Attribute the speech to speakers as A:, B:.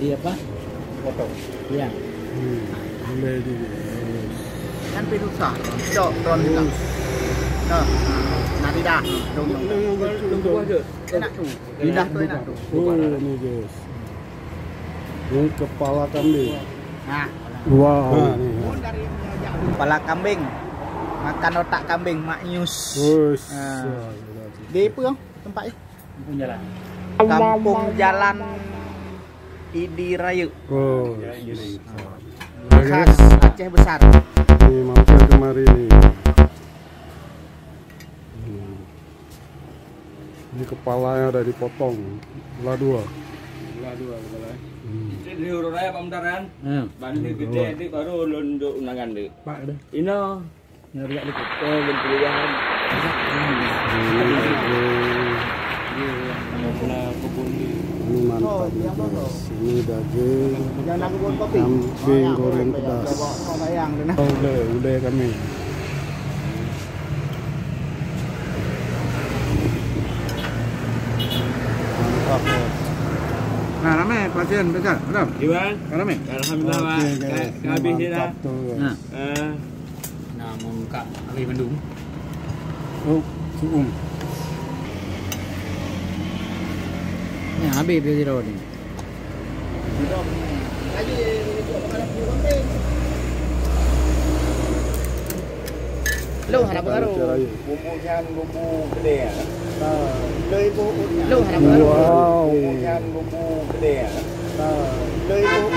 A: Jadi apa?
B: Potong.
A: Iya.
C: Boleh di.
B: Kan pirusa. Cok, ron juga. Nah, nanti dah. Dong.
C: Tunggu aja.
B: Enak tuh. Lidah tuh enak tuh.
C: Oh, ini guys. Ini kepala kambing.
B: Nah,
C: Wow.
B: kepala kambing. Makan otak kambing, maknyus.
C: Bus.
B: Di apa yang tempatnya?
A: Kampung jalan.
B: Kampung Jalan Idi Rayu.
C: Oh.
B: Khas Aceh besar.
C: Ini mampir kemari nih. Ini kepalanya udah dipotong. Belah dua.
D: Ini urut raya Pak Mentaran. Banding gede itu baru lunduk undangan deh.
A: Pak dah.
D: Ino
A: Nyari kat dikit.
D: bentukan.
C: Ini mantap guys. Ini daging
B: Jangan aku buat kopi.
C: kambing goreng pedas.
B: Mau bayang deh.
C: Oh, udah kami. Mantap ya.
B: Nah, namanya pasien besar. Benar.
D: Gimana?
B: Rame.
D: Alhamdulillah Pak.
C: Oke, guys.
D: Habis dah.
C: Mantap tuh, guys.
A: Nah, nah mau buka Abi Bandung.
C: Oh, suum.
A: Ni Abi pergi road ni.
B: Lagi kambing. Lu harap baru.
D: Bumbunya bumbu gede ya.
B: Lu ibu. Lu harap baru.
C: Wow.
D: Bumbunya bumbu gede ya.
B: Lu ibu.